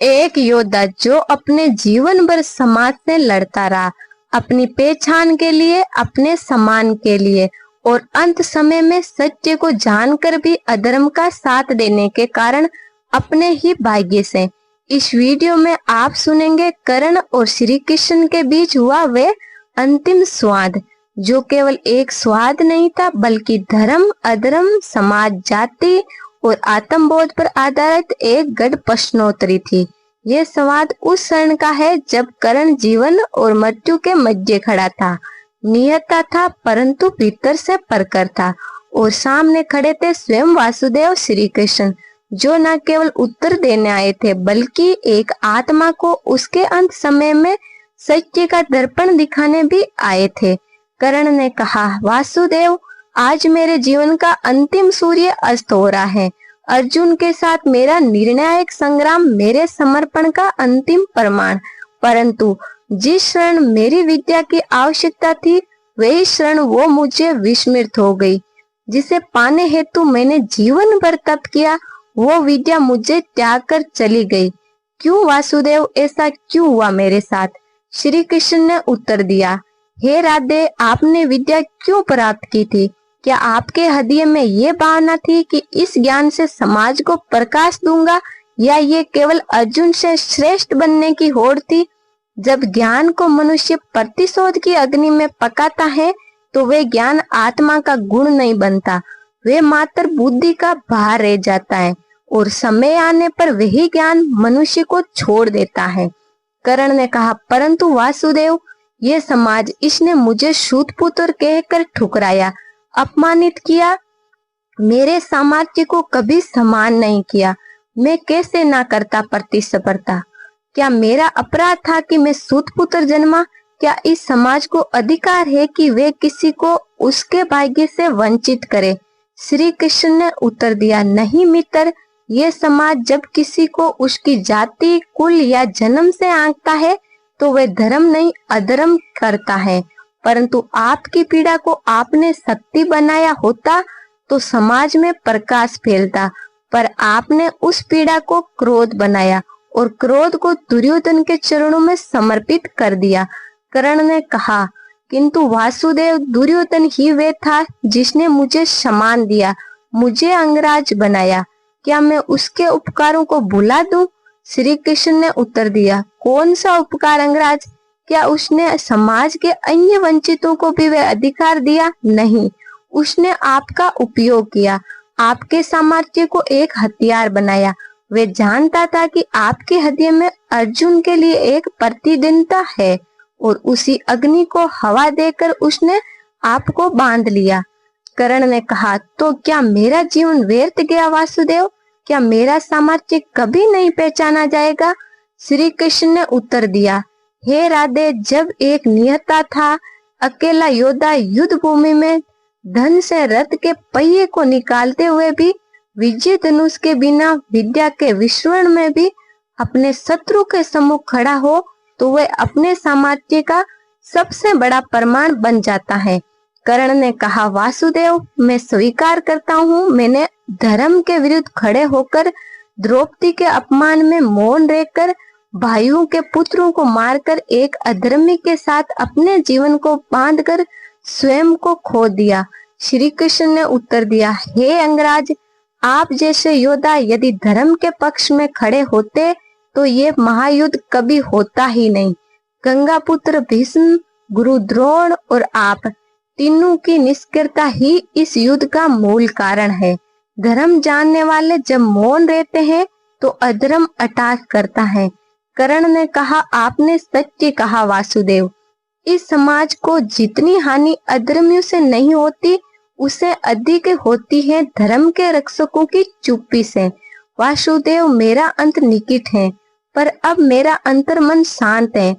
एक योद्धा जो अपने जीवन भर समाज से लड़ता रहा, अपनी पहचान के लिए, अपने सम्मान के लिए, और अंत समय में सत्य को जानकर भी अधर्म का साथ देने के कारण अपने ही भाग्य से। इस वीडियो में आप सुनेंगे कर्ण और श्री कृष्ण के बीच हुआ वे अंतिम संवाद, जो केवल एक संवाद नहीं था बल्कि धर्म, अधर्म, समाज, जाति और आत्मबोध पर आधारित एक गढ़ प्रश्नोत्तरी थी। ये संवाद उस क्षण का है जब कर्ण जीवन और मृत्यु के मध्य खड़ा था, निहत्था था परंतु भीतर से परकर था, और सामने खड़े थे स्वयं वासुदेव श्री कृष्ण, जो न केवल उत्तर देने आए थे बल्कि एक आत्मा को उसके अंत समय में सत्य का दर्पण दिखाने भी आए थे। कर्ण ने कहा, वासुदेव, आज मेरे जीवन का अंतिम सूर्य अस्त हो रहा है। अर्जुन के साथ मेरा निर्णायक संग्राम, मेरे समर्पण का अंतिम प्रमाण। परंतु जिस क्षण मेरी विद्या की आवश्यकता थी, वही क्षण वो मुझे विस्मृत हो गई। जिसे पाने हेतु मैंने जीवन भर तप किया, वो विद्या मुझे त्याग कर चली गई। क्यों वासुदेव, ऐसा क्यों हुआ मेरे साथ? श्री कृष्ण ने उत्तर दिया, हे राधे, आपने विद्या क्यों प्राप्त की थी? क्या आपके हृदय में ये भावना थी कि इस ज्ञान से समाज को प्रकाश दूंगा, या ये केवल अर्जुन से श्रेष्ठ बनने की होड़ थी? जब ज्ञान को मनुष्य प्रतिशोध की अग्नि में पकाता है तो वे ज्ञान आत्मा का गुण नहीं बनता, वे मात्र बुद्धि का भार रह जाता है, और समय आने पर वही ज्ञान मनुष्य को छोड़ देता है। कर्ण ने कहा, परंतु वासुदेव, ये समाज, इसने मुझे शूद्र पुत्र कहकर ठुकराया, अपमानित किया, मेरे सामर्थ्य को कभी सम्मान नहीं किया। मैं कैसे ना करता प्रतिस्पर्धा? क्या मेरा अपराध था कि मैं शूद्र पुत्र जन्मा? क्या इस समाज को अधिकार है कि वे किसी को उसके भाग्य से वंचित करे? श्री कृष्ण ने उत्तर दिया, नहीं मित्र, ये समाज जब किसी को उसकी जाति, कुल या जन्म से आंकता है तो वह धर्म नहीं अधर्म करता है। परंतु आपकी पीड़ा को आपने शक्ति बनाया होता तो समाज में प्रकाश फैलता, पर आपने उस पीड़ा को क्रोध बनाया और क्रोध को दुर्योधन के चरणों में समर्पित कर दिया। कर्ण ने कहा, किंतु वासुदेव, दुर्योधन ही वे था जिसने मुझे सम्मान दिया, मुझे अंगराज बनाया। क्या मैं उसके उपकारों को भुला दूं? श्री कृष्ण ने उत्तर दिया, कौन सा उपकार अंगराज? क्या उसने समाज के अन्य वंचितों को भी वह अधिकार दिया? नहीं, उसने आपका उपयोग किया, आपके सामर्थ्य को एक हथियार बनाया। वे जानता था कि आपके हृदय में अर्जुन के लिए एक प्रतिद्वंद्विता है, और उसी अग्नि को हवा देकर उसने आपको बांध लिया। कर्ण ने कहा, तो क्या मेरा जीवन व्यर्थ गया वासुदेव? क्या मेरा सामर्थ्य कभी नहीं पहचाना जाएगा? श्री कृष्ण ने उत्तर दिया, हे राधे, जब एक निहत्था था, अकेला योद्धा युद्ध भूमि में धन से रथ के पहिए को निकालते हुए भी, विजय धनुष के बिना, विद्या के विस्मरण में भी अपने शत्रु के सम्मुख खड़ा हो तो वह अपने सामर्थ्य का सबसे बड़ा प्रमाण बन जाता है। कर्ण ने कहा, वासुदेव, मैं स्वीकार करता हूँ, मैंने धर्म के विरुद्ध खड़े होकर, द्रौपदी के अपमान में मौन रहकर, भाइयों के पुत्रों को मारकर, एक अधर्मी के साथ अपने जीवन को बांधकर स्वयं को खो दिया। श्री कृष्ण ने उत्तर दिया, हे अंगराज, आप जैसे योद्धा यदि धर्म के पक्ष में खड़े होते तो ये महायुद्ध कभी होता ही नहीं। गंगा पुत्र भीष्म, गुरु द्रोण और आप तीनों की निष्क्रियता ही इस युद्ध का मूल कारण है। धर्म जानने वाले जब मौन रहते हैं तो अधर्म अटैक करता है। कर्ण ने कहा, आपने सत्य कहा वासुदेव, इस समाज को जितनी हानि अधर्मियों से नहीं होती, उसे अधिक होती है धर्म के रक्षकों की चुप्पी से। वासुदेव, मेरा अंत निकट है, पर अब मेरा अंतर्मन शांत है,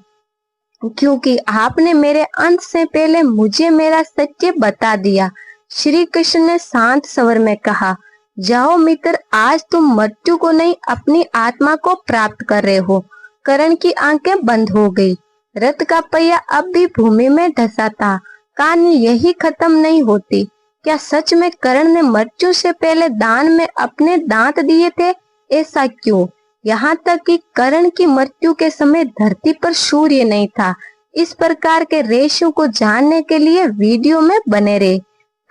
क्योंकि आपने मेरे अंत से पहले मुझे मेरा सत्य बता दिया। श्री कृष्ण ने शांत स्वर में कहा, जाओ मित्र, आज तुम मृत्यु को नहीं अपनी आत्मा को प्राप्त कर रहे हो। कर्ण की आंखें बंद हो गई। रथ का पहिया अब भी भूमि में धंसा था। कहानी यही खत्म नहीं होती। क्या सच में कर्ण ने मृत्यु से पहले दान में अपने दांत दिए थे? ऐसा क्यों? यहाँ तक कि कर्ण की मृत्यु के समय धरती पर सूर्य नहीं था। इस प्रकार के रहस्यों को जानने के लिए वीडियो में बने रहे।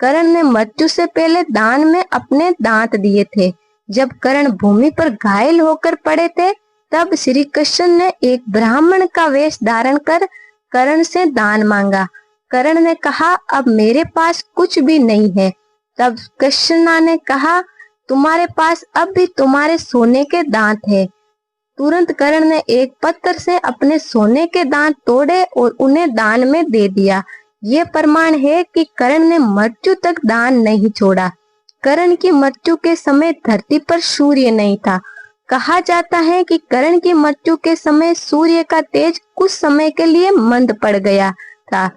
कर्ण ने मृत्यु से पहले दान में अपने दांत दिए थे। जब कर्ण भूमि पर घायल होकर पड़े थे, तब श्री कृष्ण ने एक ब्राह्मण का वेश धारण कर कर्ण से दान मांगा। कर्ण ने कहा, अब मेरे पास कुछ भी नहीं है। तब कृष्ण ने कहा, तुम्हारे पास अब भी तुम्हारे सोने के दांत है। तुरंत कर्ण ने एक पत्थर से अपने सोने के दांत तोड़े और उन्हें दान में दे दिया। ये प्रमाण है कि कर्ण ने मृत्यु तक दान नहीं छोड़ा। कर्ण की मृत्यु के समय धरती पर सूर्य नहीं था। कहा जाता है कि कर्ण की मृत्यु के समय सूर्य का तेज कुछ समय के लिए मंद पड़ गया था,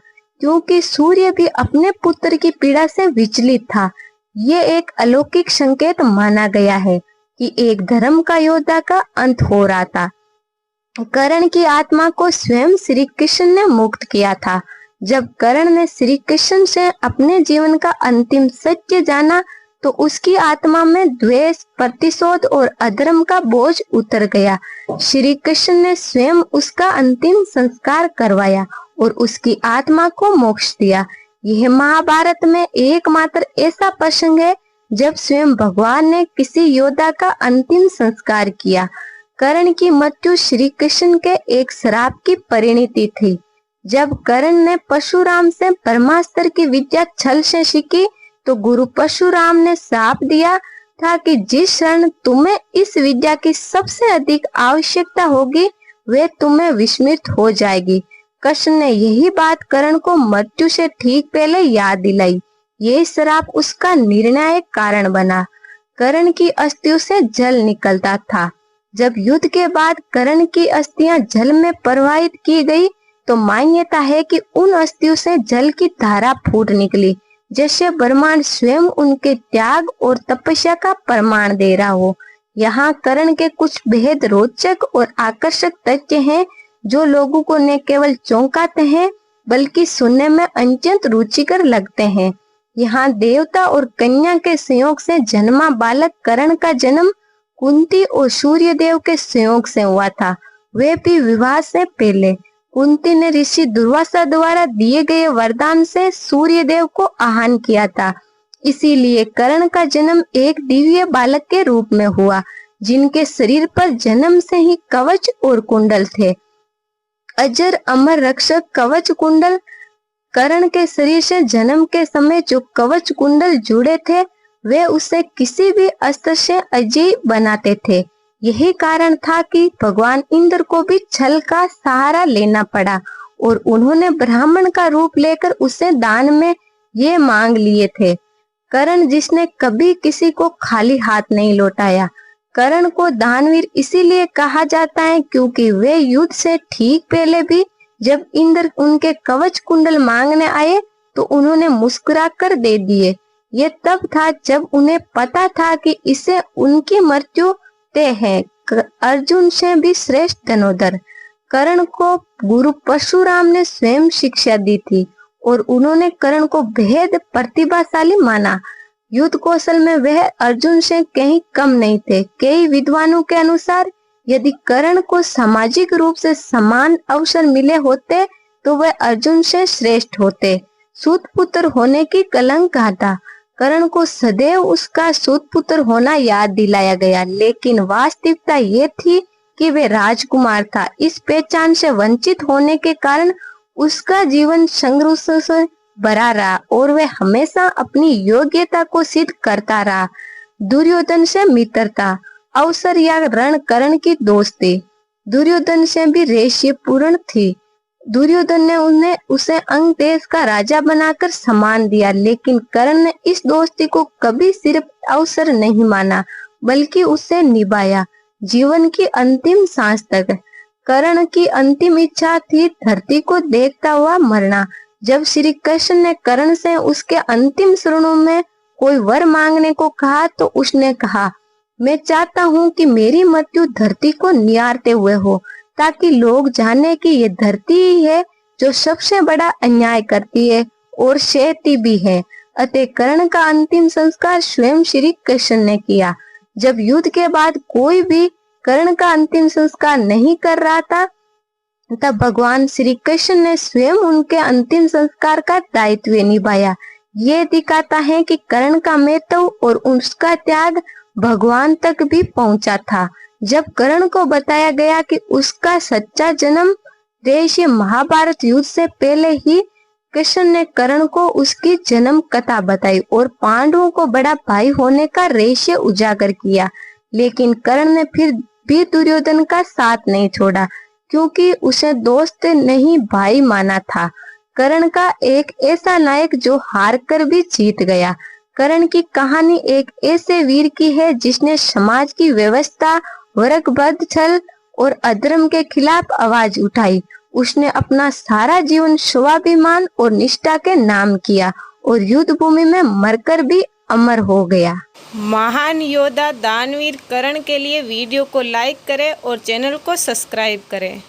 क्योंकि सूर्य भी अपने पुत्र की पीड़ा से विचलित था। ये एक अलौकिक संकेत माना गया है कि एक धर्म का योद्धा का अंत हो रहा था। कर्ण की आत्मा को स्वयं श्री कृष्ण ने मुक्त किया था। जब कर्ण ने श्री कृष्ण से अपने जीवन का अंतिम सत्य जाना, तो उसकी आत्मा में द्वेष, प्रतिशोध और अधर्म का बोझ उतर गया। श्री कृष्ण ने स्वयं उसका अंतिम संस्कार करवाया और उसकी आत्मा को मोक्ष दिया। यह महाभारत में एकमात्र ऐसा प्रसंग है जब स्वयं भगवान ने किसी योद्धा का अंतिम संस्कार किया। कर्ण की मृत्यु श्री कृष्ण के एक श्राप की परिणति थी। जब कर्ण ने परशुराम से ब्रह्मास्त्र की विद्या छल से सीखी, तो गुरु परशुराम ने श्राप दिया था कि जिस क्षण तुम्हें इस विद्या की सबसे अधिक आवश्यकता होगी, वे तुम्हें विस्मृत हो जाएगी। कृष्ण ने यही बात कर्ण को मृत्यु से ठीक पहले याद दिलाई। ये श्राप उसका निर्णायक कारण बना। कर्ण की अस्थियों से जल निकलता था। जब युद्ध के बाद कर्ण की अस्थियां जल में प्रवाहित की गई, तो मान्यता है कि उन अस्थियों से जल की धारा फूट निकली, जैसे ब्रह्मांड स्वयं उनके त्याग और तपस्या का प्रमाण दे रहा हो। यहाँ कर्ण के कुछ बेहद रोचक और आकर्षक तथ्य हैं, जो लोगों को न केवल चौंकाते हैं, बल्कि सुनने में अत्यंत रुचिकर लगते हैं। यहाँ देवता और कन्या के संयोग से जन्मा बालक कर्ण का जन्म कुंती और सूर्य देव के संयोग से हुआ था, वे भी विवाह से पहले। कुंती ने ऋषि दुर्वासा द्वारा दिए गए वरदान से सूर्य देव को आह्वान किया था। इसीलिए कर्ण का जन्म एक दिव्य बालक के रूप में हुआ, जिनके शरीर पर जन्म से ही कवच और कुंडल थे। अजर अमर रक्षक कवच कुंडल। कर्ण के शरीर से जन्म के समय जो कवच कुंडल जुड़े थे, वे उसे किसी भी अस्त्र से अजय बनाते थे। यही कारण था कि भगवान इंद्र को भी छल का सहारा लेना पड़ा और उन्होंने ब्राह्मण का रूप लेकर उसे दान में ये मांग लिए थे। कर्ण जिसने कभी किसी को खाली हाथ नहीं लौटाया। कर्ण को दानवीर इसीलिए कहा जाता है क्योंकि वे युद्ध से ठीक पहले भी जब इंद्र उनके कवच कुंडल मांगने आए, तो उन्होंने मुस्कुराकर दे दिए। ये तब था जब उन्हें पता था कि इसे उनकी मृत्यु तय है। अर्जुन से भी श्रेष्ठ धनुर्धर कर्ण को गुरु परशुराम ने स्वयं शिक्षा दी थी और उन्होंने कर्ण को बेहद प्रतिभाशाली माना। युद्ध कौशल में वह अर्जुन से कहीं कम नहीं थे। कई विद्वानों के अनुसार यदि कर्ण को सामाजिक रूप से समान अवसर मिले होते, तो वह अर्जुन से श्रेष्ठ होते। सूत पुत्र होने की कलंक था। कर्ण को सदैव उसका सूत पुत्र होना याद दिलाया गया, लेकिन वास्तविकता ये थी कि वे राजकुमार था। इस पहचान से वंचित होने के कारण उसका जीवन संघर्षों से भरा रहा और वह हमेशा अपनी योग्यता को सिद्ध करता रहा। दुर्योधन से मित्रता, अवसर या रण कर्ण की दोस्ती। दुर्योधन से भी रहस्यपूर्ण थी। दुर्योधन ने उसे अंग देश का राजा बनाकर सम्मान दिया, लेकिन कर्ण ने इस दोस्ती को कभी सिर्फ अवसर नहीं माना, बल्कि उसे निभाया जीवन की अंतिम सांस तक। कर्ण की अंतिम इच्छा थी धरती को देखता हुआ मरना। जब श्री कृष्ण ने कर्ण से उसके अंतिम क्षणों में कोई वर मांगने को कहा, तो उसने कहा, मैं चाहता हूँ कि मेरी मृत्यु धरती को निहारते हुए हो, ताकि लोग जाने कि ये धरती ही है जो सबसे बड़ा अन्याय करती है और सहती भी है। अतः कर्ण का अंतिम संस्कार स्वयं श्री कृष्ण ने किया। जब युद्ध के बाद कोई भी कर्ण का अंतिम संस्कार नहीं कर रहा था, तब भगवान श्री कृष्ण ने स्वयं उनके अंतिम संस्कार का दायित्व निभाया। ये दिखाता है कि कर्ण का महत्व और उसका त्याग भगवान तक भी पहुंचा था। जब कर्ण को बताया गया कि उसका सच्चा जन्म रहस्य महाभारत युद्ध से पहले ही कृष्ण ने कर्ण को उसकी जन्म कथा बताई और पांडवों को बड़ा भाई होने का रहस्य उजागर किया। लेकिन कर्ण ने फिर भी दुर्योधन का साथ नहीं छोड़ा, क्योंकि उसे दोस्त नहीं भाई माना था। कर्ण का एक ऐसा नायक जो हार कर भी जीत गया। कर्ण की कहानी एक ऐसे वीर की है जिसने समाज की व्यवस्था, वर्गबद्ध छल और अधर्म के खिलाफ आवाज उठाई। उसने अपना सारा जीवन स्वाभिमान और निष्ठा के नाम किया और युद्ध भूमि में मरकर भी अमर हो गया। महान योद्धा दानवीर कर्ण के लिए वीडियो को लाइक करें और चैनल को सब्सक्राइब करें।